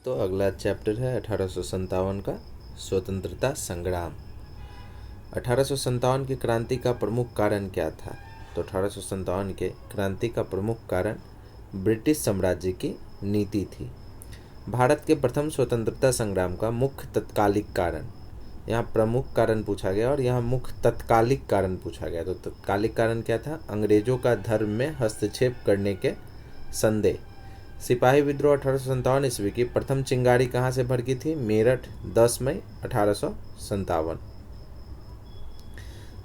तो अगला चैप्टर है 1857 का स्वतंत्रता संग्राम। 1857 की क्रांति का प्रमुख कारण क्या था? तो 1857 के क्रांति का प्रमुख कारण ब्रिटिश साम्राज्य की नीति थी। भारत के प्रथम स्वतंत्रता संग्राम का मुख्य तत्कालिक कारण, यहाँ प्रमुख कारण पूछा गया और यहाँ मुख्य तत्कालिक कारण पूछा गया। तो तत्कालिक कारण क्या था? अंग्रेजों का धर्म में हस्तक्षेप करने के संदेह। सिपाही विद्रोह 1857 ईस्वी की प्रथम चिंगारी कहाँ से भड़की थी? मेरठ, 10 मई 1857।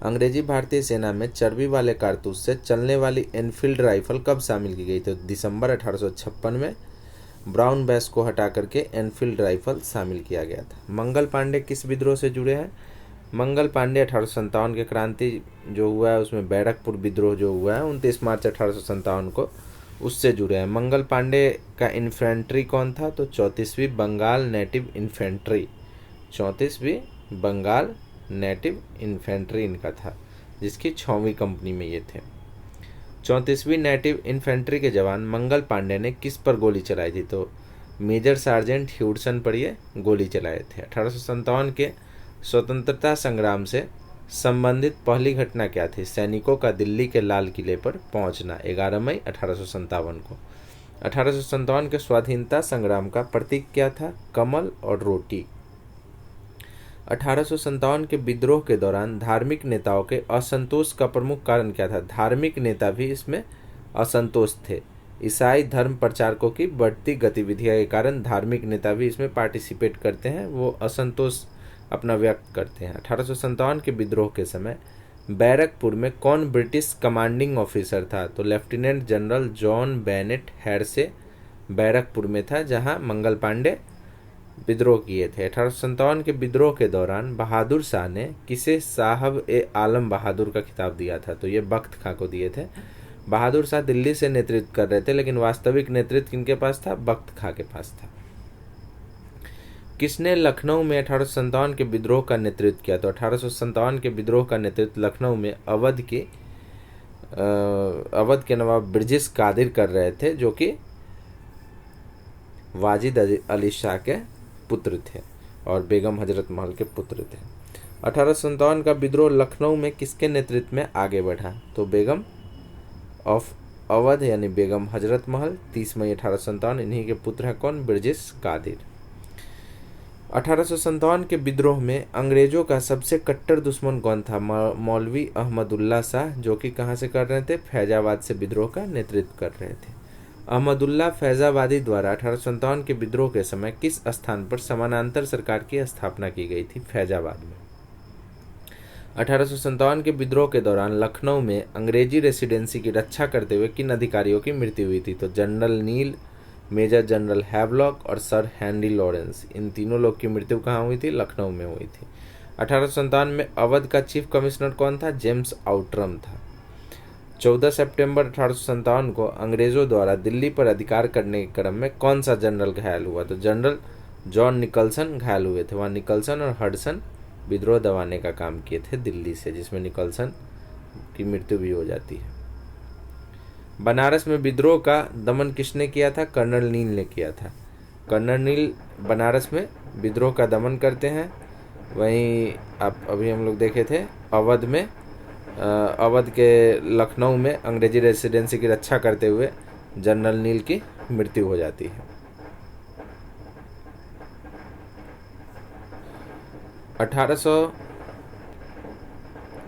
अंग्रेजी भारतीय सेना में चर्बी वाले कारतूस से चलने वाली एनफील्ड राइफल कब शामिल की गई? तो दिसंबर 1856 में ब्राउन बैस को हटा करके एनफील्ड राइफल शामिल किया गया था। मंगल पांडे किस विद्रोह से जुड़े हैं? मंगल पांडे 1857 के क्रांति जो हुआ है उसमें बैरकपुर विद्रोह जो हुआ है 29 मार्च 1857 को, उससे जुड़े हैं। मंगल पांडे का इन्फेंट्री कौन था? तो 34वीं बंगाल नेटिव इन्फेंट्री, 34वीं बंगाल नेटिव इन्फेंट्री इनका था, जिसकी 6वीं कंपनी में ये थे। 34वीं नेटिव इन्फेंट्री के जवान मंगल पांडे ने किस पर गोली चलाई थी? तो मेजर सार्जेंट ह्यूडसन पर ये गोली चलाए थे। 1857 के स्वतंत्रता संग्राम से संबंधित पहली घटना क्या थी? सैनिकों का दिल्ली के लाल किले पर पहुंचना, 11 मई 1857 को। 1857 के स्वाधीनता संग्राम का प्रतीक क्या था? कमल और रोटी। 1857 के विद्रोह के दौरान धार्मिक नेताओं के असंतोष का प्रमुख कारण क्या था? धार्मिक नेता भी इसमें असंतोष थे। ईसाई धर्म प्रचारकों की बढ़ती गतिविधियों के कारण धार्मिक नेता भी इसमें पार्टिसिपेट करते हैं, वो असंतोष अपना व्यक्त करते हैं। 1857 के विद्रोह के समय बैरकपुर में कौन ब्रिटिश कमांडिंग ऑफिसर था? तो lieutenant general John Bennett Hearsey Barrackpore में था, जहां मंगल पांडे विद्रोह किए थे। 1857 के विद्रोह के दौरान बहादुर शाह ने किसे साहब ए आलम बहादुर का खिताब दिया था? तो ये बख्त खां को दिए थे। बहादुर शाह दिल्ली से नेतृत्व कर रहे थे, लेकिन वास्तविक नेतृत्व किनके पास था? बख्त खां के पास था। किसने लखनऊ में 1857 के विद्रोह का नेतृत्व किया? तो 1857 के विद्रोह का नेतृत्व लखनऊ में अवध के नवाब ब्रिजेश कादिर कर रहे थे, जो कि वाजिद अली शाह के पुत्र थे और बेगम हजरत महल के पुत्र थे। 1857 का विद्रोह लखनऊ में किसके नेतृत्व में आगे बढ़ा? तो बेगम ऑफ अवध यानी बेगम हजरत महल, 30 मई 1857। इन्हीं के पुत्र हैं कौन? ब्रिजेश कादिर। 1857 के विद्रोह में अंग्रेजों का सबसे कट्टर दुश्मन कौन था? मौलवी अहमदुल्ला शाह, जो कि कहाँ से कर रहे थे? फैजाबाद से विद्रोह का नेतृत्व कर रहे थे। अहमदुल्ला फैजाबादी द्वारा 1857 के विद्रोह के समय किस स्थान पर समानांतर सरकार की स्थापना की गई थी? फैजाबाद में। 1857 के विद्रोह के दौरान लखनऊ में अंग्रेजी रेसिडेंसी की रक्षा करते हुए किन अधिकारियों की मृत्यु हुई थी? तो जनरल नील, मेजर जनरल हैवलॉक और सर हेनरी लॉरेंस, इन तीनों लोग की मृत्यु कहाँ हुई थी? लखनऊ में हुई थी। 1857 में अवध का चीफ कमिश्नर कौन था? जेम्स आउटरम था। 14 सितंबर 1857 को अंग्रेजों द्वारा दिल्ली पर अधिकार करने के क्रम में कौन सा जनरल घायल हुआ? तो जनरल जॉन निकलसन घायल हुए थे। वहाँ निकलसन और हडसन विद्रोह दबाने का काम किए थे दिल्ली से, जिसमें निकलसन की मृत्यु भी हो जाती है। बनारस में विद्रोह का दमन किसने किया था? कर्नल नील ने किया था। कर्नल नील बनारस में विद्रोह का दमन करते हैं। वहीं आप अभी हम लोग देखे थे अवध के लखनऊ में अंग्रेजी रेसिडेंसी की रक्षा करते हुए जनरल नील की मृत्यु हो जाती है।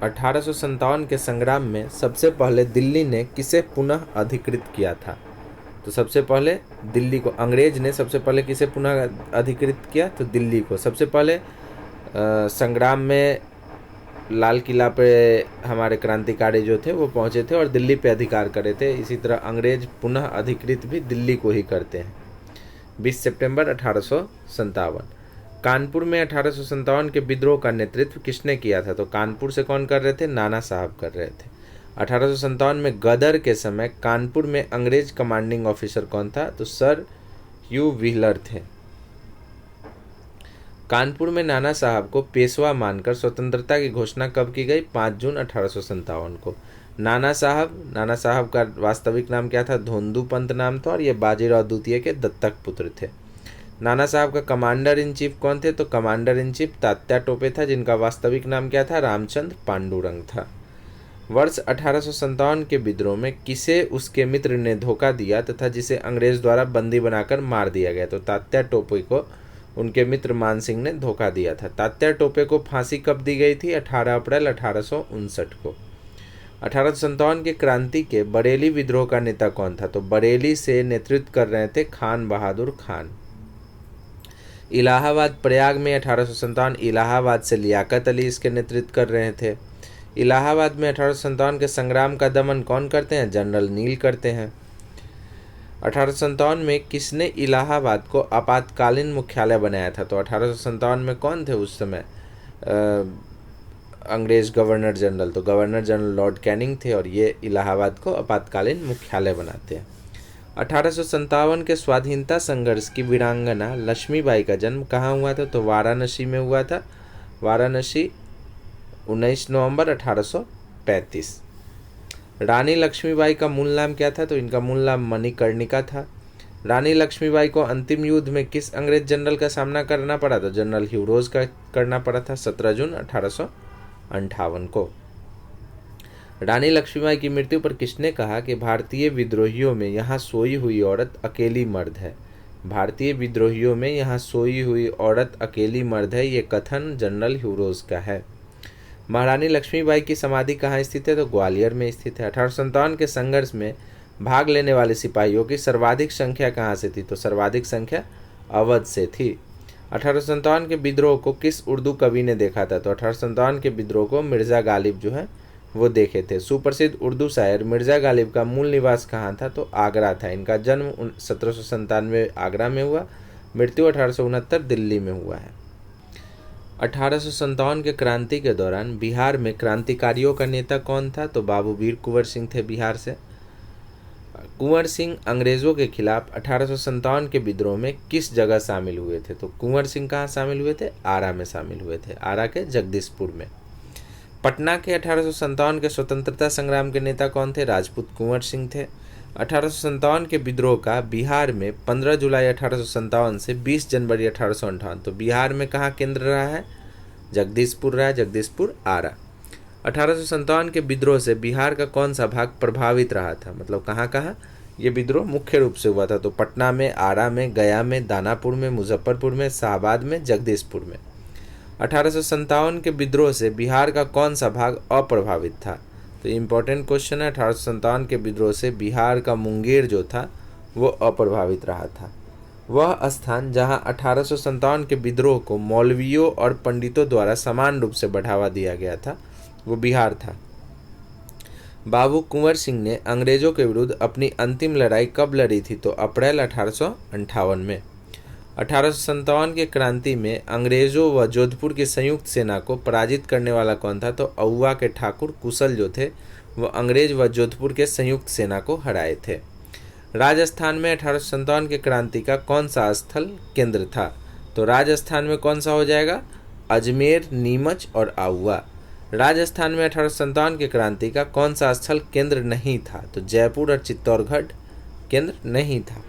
1857 के संग्राम में सबसे पहले दिल्ली ने किसे पुनः अधिकृत किया था? तो सबसे पहले दिल्ली को, अंग्रेज ने सबसे पहले किसे पुनः अधिकृत किया? तो दिल्ली को। सबसे पहले संग्राम में लाल किला पे हमारे क्रांतिकारी जो थे वो पहुंचे थे और दिल्ली पे अधिकार करे थे। इसी तरह अंग्रेज पुनः अधिकृत भी दिल्ली को ही करते हैं। 20 सितंबर 1857। कानपुर में 1857 के विद्रोह का नेतृत्व किसने किया था? तो कानपुर से कौन कर रहे थे? नाना साहब कर रहे थे। 1857 में गदर के समय कानपुर में अंग्रेज कमांडिंग ऑफिसर कौन था? तो सर ह्यू व्हीलर थे। कानपुर में नाना साहब को पेशवा मानकर स्वतंत्रता की घोषणा कब की गई? 5 जून 1857 को। नाना साहब का वास्तविक नाम क्या था? धोंदू पंत नाम था और ये बाजीराव द्वितीय के दत्तक पुत्र थे। नाना साहब का कमांडर इन चीफ कौन थे? तो commander in chief Tatya Tope था, जिनका वास्तविक नाम क्या था? रामचंद्र पांडुरंग था। वर्ष 1857 के विद्रोह में किसे उसके मित्र ने धोखा दिया तथा जिसे अंग्रेज द्वारा बंदी बनाकर मार दिया गया? तो तात्या टोपे को उनके मित्र मान सिंह ने धोखा दिया था। तात्या टोपे को फांसी कब दी गई थी? 18 अप्रैल 1859 को। 1857 के क्रांति के बरेली विद्रोह का नेता कौन था? तो बरेली से नेतृत्व कर रहे थे खान बहादुर खान। इलाहाबाद प्रयाग में 1857 इलाहाबाद से लियाकत अली इसके नेतृत्व कर रहे थे। इलाहाबाद में 1857 के संग्राम का दमन कौन करते हैं? जनरल नील करते हैं। 1857 में किसने इलाहाबाद को आपातकालीन मुख्यालय बनाया था? तो 1857 में कौन थे उस समय अंग्रेज गवर्नर जनरल? तो गवर्नर जनरल लॉर्ड कैनिंग थे और ये इलाहाबाद को आपातकालीन मुख्यालय बनाते हैं। 1857 के स्वाधीनता संघर्ष की वीरांगना लक्ष्मीबाई का जन्म कहाँ हुआ था? तो वाराणसी में हुआ था। वाराणसी 19 नवंबर 1835। रानी लक्ष्मीबाई का मूल नाम क्या था? तो इनका मूल नाम मणिकर्णिका था। रानी लक्ष्मीबाई को अंतिम युद्ध में किस अंग्रेज जनरल का सामना करना पड़ा? तो जनरल ह्यूरोज का करना पड़ा था 17 जून 1858 को। रानी लक्ष्मीबाई की मृत्यु पर किसने कहा कि भारतीय विद्रोहियों में यहाँ सोई हुई औरत अकेली मर्द है? भारतीय विद्रोहियों में यहाँ सोई हुई औरत अकेली मर्द है, ये कथन जनरल ह्यूरोज का है। महारानी लक्ष्मीबाई की समाधि कहाँ स्थित है? तो ग्वालियर में स्थित है। 1857 के संघर्ष में भाग लेने वाले सिपाहियों की सर्वाधिक संख्या कहाँ से थी? तो सर्वाधिक संख्या अवध से थी। 1857 के विद्रोह को किस उर्दू कवि ने देखा था? तो 1857 के विद्रोह को मिर्ज़ा गालिब जो है वो देखे थे। सुप्रसिद्ध उर्दू शायर मिर्ज़ा गालिब का मूल निवास कहाँ था? तो आगरा था। इनका जन्म 1797 आगरा में हुआ, मृत्यु 1869 दिल्ली में हुआ है। 1857 के क्रांति के दौरान बिहार में क्रांतिकारियों का नेता कौन था? तो बाबू वीर कुंवर सिंह थे बिहार से। कुंवर सिंह अंग्रेजों के खिलाफ 1857 के विद्रोह में किस जगह शामिल हुए थे? तो कुंवर सिंह कहाँ शामिल हुए थे? आरा में शामिल हुए थे, आरा के जगदीशपुर में। पटना के 1857 के स्वतंत्रता संग्राम के नेता कौन थे? राजपूत कुंवर सिंह थे। 1857 के विद्रोह का बिहार में 15 जुलाई 1857 से 20 जनवरी 1858, तो बिहार में कहाँ केंद्र रहा है? जगदीशपुर रहा है, जगदीशपुर आरा। 1857 के विद्रोह से बिहार का कौन सा भाग प्रभावित रहा था? मतलब कहाँ कहाँ ये विद्रोह मुख्य रूप से हुआ था? तो पटना में, आरा में, गया में, दानापुर में, मुजफ्फरपुर में, शाहबाद में, जगदीशपुर में। 1857 के विद्रोह से बिहार का कौन सा भाग अप्रभावित था? तो इम्पोर्टेंट क्वेश्चन है। 1857 के विद्रोह से बिहार का मुंगेर जो था वो अप्रभावित रहा था। वह स्थान जहां 1857 के विद्रोह को मौलवियों और पंडितों द्वारा समान रूप से बढ़ावा दिया गया था वो बिहार था। बाबू कुंवर सिंह ने अंग्रेजों के विरुद्ध अपनी अंतिम लड़ाई कब लड़ी थी? तो अप्रैल 1858 में। 1857 के क्रांति में अंग्रेजों व जोधपुर की संयुक्त सेना को पराजित करने वाला कौन था? तो औवा के ठाकुर कुशल जो थे वो अंग्रेज व जोधपुर के संयुक्त सेना को हराए थे। राजस्थान में 1857 के क्रांति का कौन सा स्थल केंद्र था? तो राजस्थान में कौन सा हो जाएगा? अजमेर, नीमच और आउवा। राजस्थान में 1857 के क्रांति का कौन सा स्थल केंद्र नहीं था? तो जयपुर और चित्तौड़गढ़ केंद्र नहीं था।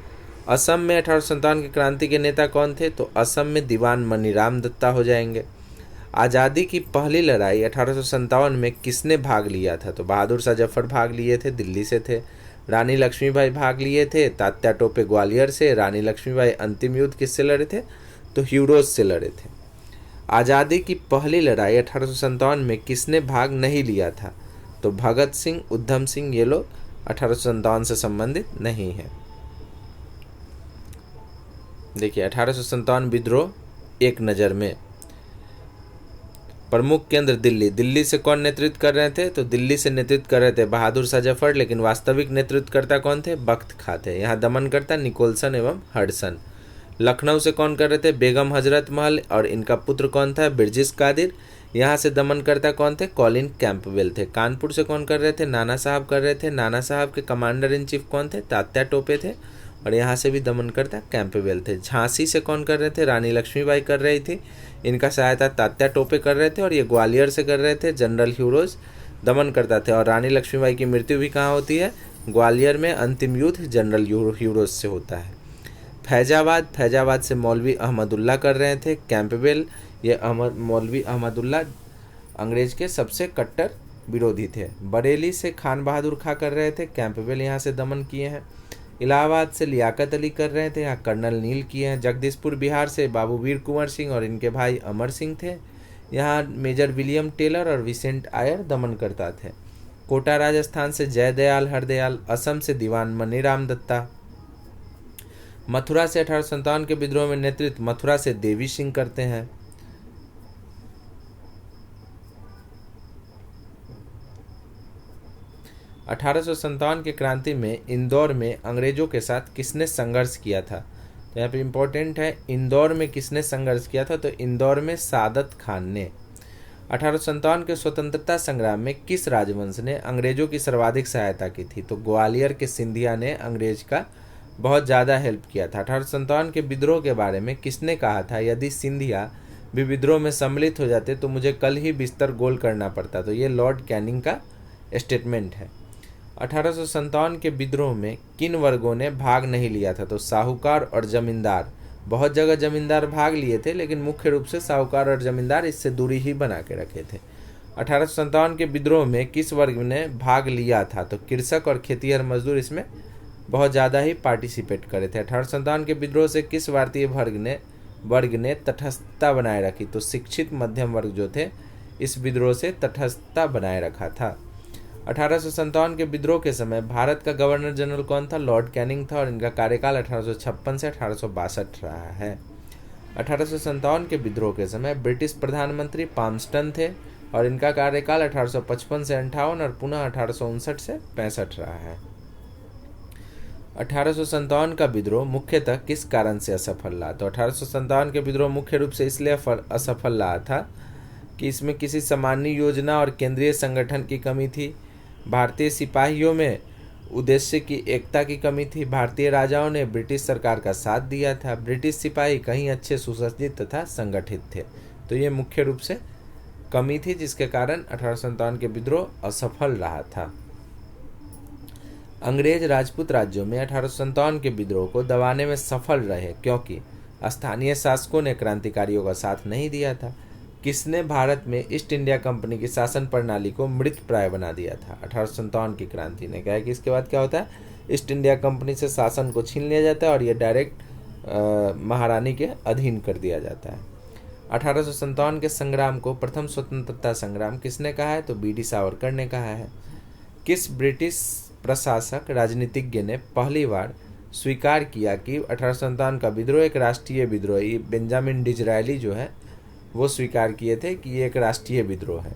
असम में 1857 की क्रांति के नेता कौन थे? तो असम में दीवान मनीराम दत्ता हो जाएंगे। आज़ादी की पहली लड़ाई 1857 में किसने भाग लिया था? तो बहादुर शाह जफर भाग लिए थे, दिल्ली से थे। रानी लक्ष्मीबाई भाग लिए थे, तात्या टोपे ग्वालियर से। रानी लक्ष्मीबाई अंतिम युद्ध किससे लड़े थे? तो ह्यूरोज से लड़े थे। आज़ादी की पहली लड़ाई 1857 में किसने भाग नहीं लिया था? तो भगत सिंह, उधम सिंह, ये लोग 1857 से संबंधित नहीं है। देखिए 1857 विद्रोह एक नज़र में। प्रमुख केंद्र दिल्ली। दिल्ली से कौन नेतृत्व कर रहे थे? तो दिल्ली से नेतृत्व कर रहे थे बहादुर शाह जफर, लेकिन वास्तविक नेतृत्वकर्ता कौन थे? बख्त खां थे। यहाँ दमनकर्ता निकोलसन एवं हडसन। लखनऊ से कौन कर रहे थे? बेगम हजरत महल और इनका पुत्र कौन था? बिरजिस कादिर। यहाँ से दमनकर्ता कौन थे? कॉलिन कैंपबेल थे। कानपुर से कौन कर रहे थे? नाना साहब कर रहे थे। नाना साहब के कमांडर इन चीफ कौन थे? तात्या टोपे थे और यहाँ से भी दमनकर्ता कैंपबेल थे। झांसी से कौन कर रहे थे? रानी लक्ष्मीबाई कर रही थी। इनका सहायता तात्या टोपे कर रहे थे और ये ग्वालियर से कर रहे थे। जनरल ह्यूरोज दमन करता थे और रानी लक्ष्मीबाई की मृत्यु भी कहाँ होती है? ग्वालियर में। अंतिम युद्ध जनरल ह्यूरोज से होता है। फैजाबाद से मौलवी अहमदुल्ला कर रहे थे कैंपबेल। ये मौलवी अहमदुल्ला अंग्रेज के सबसे कट्टर विरोधी थे। बरेली से खान बहादुर खां कर रहे थे, कैंपबेल यहाँ से दमन किए हैं। इलाहाबाद से लियाकत अली कर रहे थे, यहाँ कर्नल नील किए हैं। जगदीशपुर बिहार से बाबू वीर कुंवर सिंह और इनके भाई अमर सिंह थे, यहाँ मेजर विलियम टेलर और विसेंट आयर दमन करता थे। कोटा राजस्थान से जयदयाल हरदयाल, असम से दीवान मनीराम दत्ता। मथुरा से 1857 के विद्रोह में नेतृत्व मथुरा से देवी सिंह करते हैं। अठारह की क्रांति में इंदौर में अंग्रेजों के साथ किसने संघर्ष किया था? तो यहाँ पे इम्पोर्टेंट है, इंदौर में किसने संघर्ष किया था? तो इंदौर में सादत खान ने। 1857 के स्वतंत्रता संग्राम में किस राजवंश ने अंग्रेजों की सर्वाधिक सहायता की थी? तो ग्वालियर के सिंधिया ने अंग्रेज का बहुत ज़्यादा हेल्प किया था। 1857 के विद्रोह के बारे में किसने कहा था, यदि सिंधिया भी विद्रोह में सम्मिलित हो जाते तो मुझे कल ही बिस्तर गोल करना पड़ता? तो ये लॉर्ड कैनिंग का स्टेटमेंट है। 1857 के विद्रोह में किन वर्गों ने भाग नहीं लिया था? तो साहूकार और जमींदार। बहुत जगह जमींदार भाग लिए थे, लेकिन मुख्य रूप से साहूकार और जमींदार इससे दूरी ही बना के रखे थे। 1857 के विद्रोह में किस वर्ग ने भाग लिया था? तो कृषक और खेतिहर मजदूर इसमें बहुत ज़्यादा ही पार्टिसिपेट करे थे। 1857 के विद्रोह से किस भारतीय वर्ग ने तटस्थता बनाए रखी? तो शिक्षित मध्यम वर्ग जो थे इस विद्रोह से तटस्थता बनाए रखा था। 1857 के विद्रोह के समय भारत का गवर्नर जनरल कौन था? लॉर्ड कैनिंग था, और इनका कार्यकाल 1856 से 1862 रहा है। 1857 के विद्रोह के समय ब्रिटिश प्रधानमंत्री पामस्टन थे, और इनका कार्यकाल 1855 से 58 और पुनः 1859 से 65 रहा है। 1857 का विद्रोह मुख्यतः किस कारण से असफल रहा? तो 1857 के विद्रोह मुख्य रूप से इसलिए असफल रहा था कि इसमें किसी सामान्य योजना और केंद्रीय संगठन की कमी थी। भारतीय सिपाहियों में उद्देश्य की एकता की कमी थी। भारतीय राजाओं ने ब्रिटिश सरकार का साथ दिया था। ब्रिटिश सिपाही कहीं अच्छे सुसज्जित तथा संगठित थे। तो ये मुख्य रूप से कमी थी, जिसके कारण 1857 के विद्रोह असफल रहा था। अंग्रेज राजपूत राज्यों में 1857 के विद्रोह को दबाने में सफल रहे, क्योंकि स्थानीय शासकों ने क्रांतिकारियों का साथ नहीं दिया था। किसने भारत में ईस्ट इंडिया कंपनी की शासन प्रणाली को मृत प्राय बना दिया था? 1857 की क्रांति ने कहा कि इसके बाद क्या होता है, ईस्ट इंडिया कंपनी से शासन को छीन लिया जाता है और ये डायरेक्ट महारानी के अधीन कर दिया जाता है। 1857 के संग्राम को प्रथम स्वतंत्रता संग्राम किसने कहा है? तो बी.डी. सावरकर ने कहा है। किस ब्रिटिश प्रशासक राजनीतिज्ञ ने पहली बार स्वीकार किया कि 1857 का विद्रोह एक राष्ट्रीय विद्रोह है? बेंजामिन डिज़रायली जो है वो स्वीकार किए थे कि ये एक राष्ट्रीय विद्रोह है।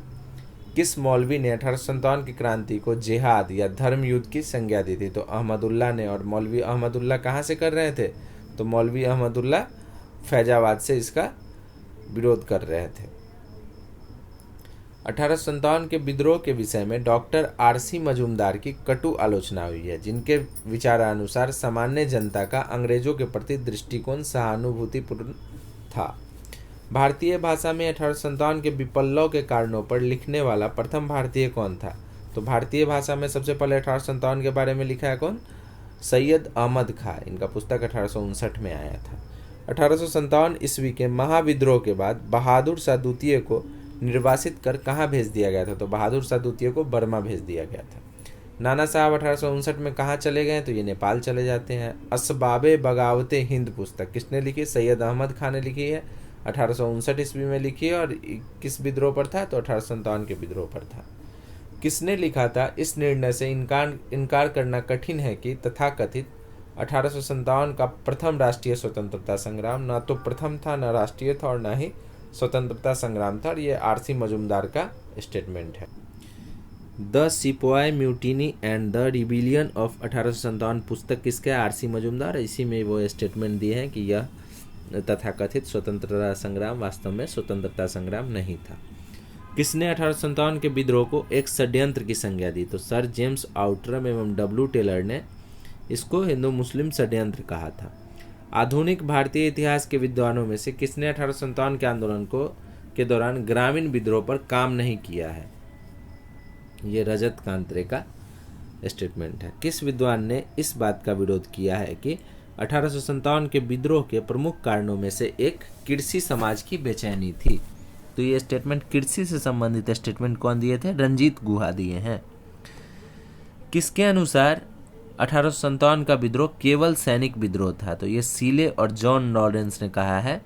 किस मौलवी ने 1857 की क्रांति को जिहाद या धर्म युद्ध की संज्ञा दी थी? तो अहमदुल्ला ने। और मौलवी अहमदुल्ला कहाँ से कर रहे थे? तो मौलवी अहमदुल्ला फैजाबाद से इसका विरोध कर रहे थे। 1857 के विद्रोह के विषय में डॉक्टर R.C. मजूमदार की कटु आलोचना हुई है, जिनके विचारानुसार सामान्य जनता का अंग्रेजों के प्रति दृष्टिकोण सहानुभूतिपूर्ण था। भारतीय भाषा में 1857 के विप्लव के कारणों पर लिखने वाला प्रथम भारतीय कौन था? तो भारतीय भाषा में सबसे पहले 1857 के बारे में लिखा है कौन? सैयद अहमद खां। इनका पुस्तक 1859 में आया था। 1857 ईस्वी के महाविद्रोह के बाद बहादुर शाह द्वितीय को निर्वासित कर कहाँ भेज दिया गया था? तो बहादुर शाह द्वितीय को बर्मा भेज दिया गया था। नाना साहब 1859 में कहाँ चले गए? तो ये नेपाल चले जाते हैं। असबाबे बगावते हिंद पुस्तक किसने लिखी? सैयद अहमद खान ने लिखी है। 1859 ईस्वी में लिखी है, और किस विद्रोह पर था? तो 1857 के विद्रोह पर था। किसने लिखा था? इस निर्णय से इनकार करना कठिन है कि तथाकथित 1857 का प्रथम राष्ट्रीय स्वतंत्रता संग्राम न तो प्रथम था, न राष्ट्रीय था, और न ही स्वतंत्रता संग्राम था। और ये R.C. मजूमदार का स्टेटमेंट है। The sepoy mutiny and the rebellion of 1857 पुस्तक किसका है? R.C. मजूमदार। इसी में वो स्टेटमेंट दिए हैं कि यह तथाकथित स्वतंत्रता संग्राम वास्तव में स्वतंत्रता संग्राम नहीं था। किसने 1857 के विद्रोह को एक षड्यंत्र की संज्ञा दी? तो सर जेम्स आउटरम एवं W. टेलर ने इसको हिंदू मुस्लिम षड्यंत्र कहा था। आधुनिक भारतीय इतिहास के विद्वानों में से किसने 1857 के आंदोलन के दौरान ग्रामीण विद्रोह पर काम नहीं किया है? ये रजत कांतरे का स्टेटमेंट है। किस विद्वान ने इस बात का विरोध किया है कि 1857 के विद्रोह के प्रमुख कारणों में से एक कृषि समाज की बेचैनी थी। तो ये स्टेटमेंट कृषि से संबंधित स्टेटमेंट कौन दिए थे? रंजीत गुहा दिए हैं। किसके अनुसार 1857 का विद्रोह केवल सैनिक विद्रोह था? तो ये सीले और जॉन लॉरेंस ने कहा है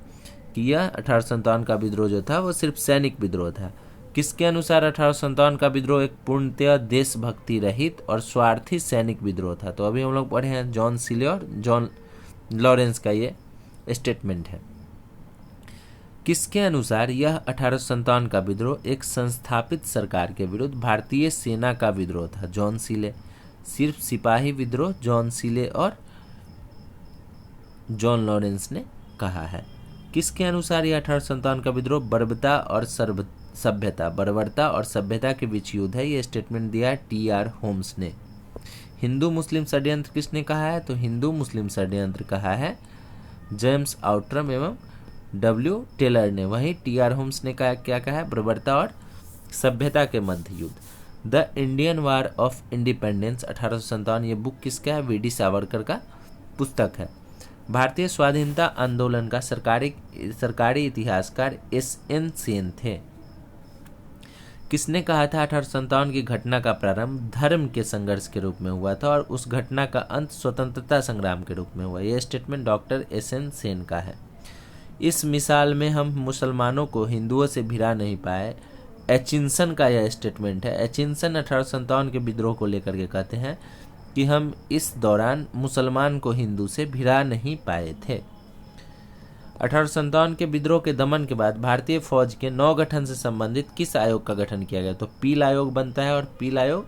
कि यह 1857 का विद्रोह जो था वो सिर्फ सैनिक विद्रोह था। किसके अनुसार 1857 का विद्रोह एक पूर्णतया देशभक्ति रहित और स्वार्थी सैनिक विद्रोह था? तो अभी हम लोग पढ़े हैं जॉन सीले और जॉन लॉरेंस का ये स्टेटमेंट है। किसके अनुसार यह 1857 का विद्रोह एक संस्थापित सरकार के विरुद्ध भारतीय सेना का विद्रोह था? जॉन सीले। सिर्फ सिपाही विद्रोह जॉन सीले और जॉन लॉरेंस ने कहा है। किसके अनुसार यह 1857 का विद्रोह बर्बरता और सभ्यता के बीच युद्ध है? ये स्टेटमेंट दिया है टी.आर. होम्स ने। हिंदू मुस्लिम षड्यंत्र किसने कहा है? तो हिंदू मुस्लिम षड्यंत्र कहा है जेम्स आउट्रम एवं डब्ल्यू टेलर ने। वहीं टी.आर. होम्स ने कहा, क्या कहा है? बर्बरता और सभ्यता के मध्य युद्ध। The Indian war of independence 1857, ये बुक किसका है? वी.डी. सावरकर का पुस्तक है। भारतीय स्वाधीनता आंदोलन का सरकारी इतिहासकार एस.एन. सेन थे। किसने कहा था 1857 की घटना का प्रारंभ धर्म के संघर्ष के रूप में हुआ था और उस घटना का अंत स्वतंत्रता संग्राम के रूप में हुआ? यह स्टेटमेंट डॉक्टर एस.एन. सेन का है। इस मिसाल में हम मुसलमानों को हिंदुओं से भिड़ा नहीं पाए, एचिंसन का यह स्टेटमेंट है। एचिंसन 1857 के विद्रोह को लेकर के कहते हैं कि हम इस दौरान मुसलमान को हिंदू से भिड़ा नहीं पाए थे। 1857 के विद्रोह के दमन के बाद भारतीय फौज के नवगठन से संबंधित किस आयोग का गठन किया गया? तो पील आयोग बनता है और पील आयोग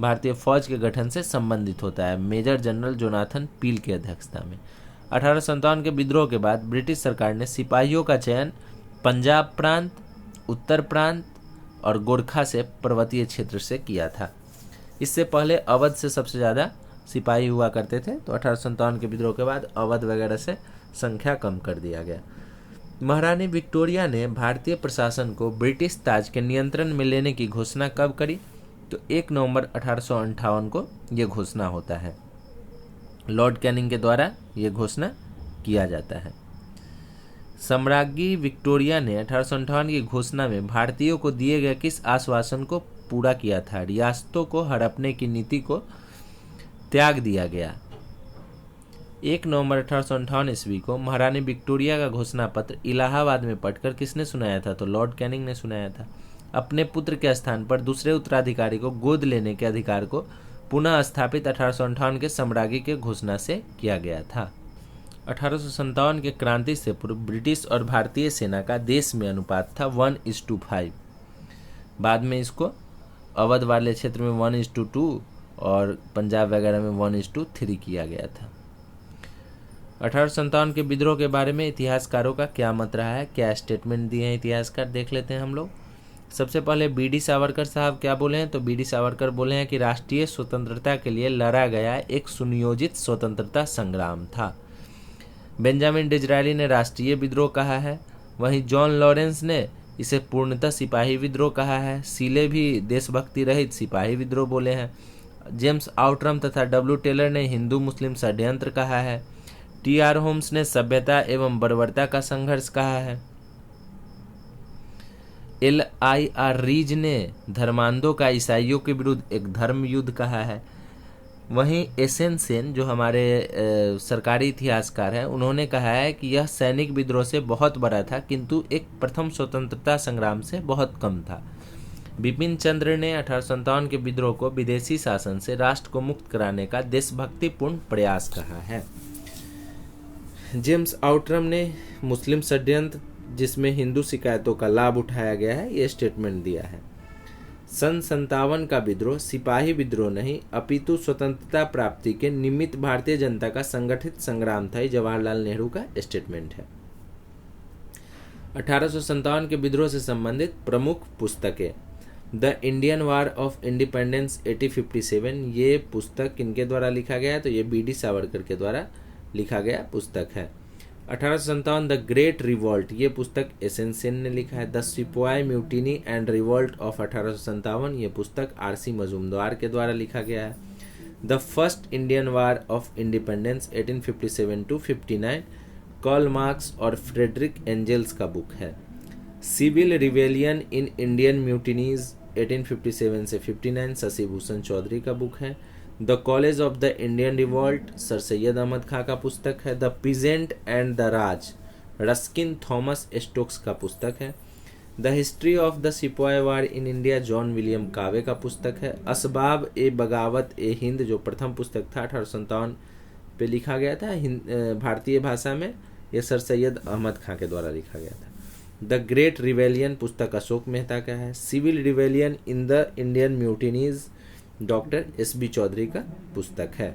भारतीय फौज के गठन से संबंधित होता है मेजर जनरल जोनाथन पील की अध्यक्षता में। 1857 के विद्रोह के बाद ब्रिटिश सरकार ने सिपाहियों का चयन पंजाब प्रांत, उत्तर प्रांत और गोरखा से पर्वतीय क्षेत्र से किया था। इससे पहले अवध से सबसे ज़्यादा सिपाही हुआ करते थे, तो 1857 के विद्रोह के बाद अवध वगैरह से संख्या कम कर दिया गया। महारानी विक्टोरिया ने भारतीय प्रशासन को ब्रिटिश ताज के नियंत्रण में लेने की घोषणा कब करी? तो 1 नवंबर 1858 को यह घोषणा होता है। लॉर्ड कैनिंग के द्वारा यह घोषणा किया जाता है। सम्राज्ञी विक्टोरिया ने 1858 की घोषणा में भारतीयों को दिए गए किस आश्वासन को पूरा किया था? रियासतों को हड़पने की नीति को त्याग दिया गया। 1 नवंबर 1858 ईस्वी को महारानी विक्टोरिया का घोषणा पत्र इलाहाबाद में पढ़कर किसने सुनाया था? तो लॉर्ड कैनिंग ने सुनाया था। अपने पुत्र के स्थान पर दूसरे उत्तराधिकारी को गोद लेने के अधिकार को पुनः स्थापित 1858 के सम्राज्ञी के घोषणा से किया गया था। 1857 के क्रांति से पूर्व ब्रिटिश और भारतीय सेना का देश में अनुपात था 1:5। बाद में इसको अवध वाले क्षेत्र में 1:2 और पंजाब वगैरह में 1:3 किया गया था। 1857 के विद्रोह के बारे में इतिहासकारों का क्या मत रहा है, क्या स्टेटमेंट दिए हैं इतिहासकार, देख लेते हैं हम लोग। सबसे पहले बी.डी. सावरकर साहब क्या बोले हैं? तो बी.डी. सावरकर बोले हैं कि राष्ट्रीय स्वतंत्रता के लिए लड़ा गया एक सुनियोजित स्वतंत्रता संग्राम था। बेंजामिन डिज़रायली ने राष्ट्रीय विद्रोह कहा है। वहीं जॉन लॉरेंस ने इसे पूर्णतः सिपाही विद्रोह कहा है। सीले भी देशभक्ति रहित सिपाही विद्रोह बोले हैं। जेम्स आउट्रम तथा डब्ल्यू टेलर ने हिंदू मुस्लिम षड्यंत्र कहा है। टी.आर. होम्स ने सभ्यता एवं बर्बरता का संघर्ष कहा है। L.I.R. रीज ने धर्मांधों का ईसाइयों के विरुद्ध एक धर्म युद्ध कहा है। वहीं एस.एन. सेन जो हमारे सरकारी इतिहासकार हैं, उन्होंने कहा है कि यह सैनिक विद्रोह से बहुत बड़ा था किंतु एक प्रथम स्वतंत्रता संग्राम से बहुत कम था। बिपिन चंद्र ने 1857 के विद्रोह को विदेशी शासन से राष्ट्र को मुक्त कराने का देशभक्तिपूर्ण प्रयास कहा है। जेम्स आउट्रम ने मुस्लिम षड्यंत्र जिसमें हिंदू शिकायतों का लाभ उठाया गया है, ये स्टेटमेंट दिया है। सन 57 का विद्रोह सिपाही विद्रोह नहीं अपितु स्वतंत्रता प्राप्ति के निमित्त भारतीय जनता का संगठित संग्राम था, जवाहरलाल नेहरू का स्टेटमेंट है। 1857 के विद्रोह से संबंधित प्रमुख पुस्तकें। The Indian war of independence 1857, ये पुस्तक किनके द्वारा लिखा गया है? तो ये बी.डी. सावरकर के द्वारा लिखा गया पुस्तक है। 1857 द ग्रेट रिवॉल्ट, ये पुस्तक एस.एन. सेन ने लिखा है। द सिपाही म्यूटिनी एंड रिवॉल्ट ऑफ 1857, ये पुस्तक आर.सी. मजूमदार के द्वारा लिखा गया है। The first Indian war of independence 1857 to 59 Karl Marx और फ्रेडरिक एंजल्स का बुक है। Civil rebellion in Indian mutinies 1857 से 59 शशि भूषण चौधरी का बुक है। The college of the Indian revolt sir Syed Ahmad Khan का पुस्तक है। The peasant and the Raj Ruskin Thomas Stokes का पुस्तक है। The history of the sepoy war in India John William कावे का पुस्तक है। असबाब ए बगावत ए हिंद जो प्रथम पुस्तक था 1857 पे लिखा गया था भारतीय भाषा में, यह सर सैयद अहमद खां के द्वारा लिखा गया था। द ग्रेट रिवेलियन पुस्तक अशोक मेहता का है। Civil rebellion in the Indian mutinies doctor S B Chaudhuri का पुस्तक है।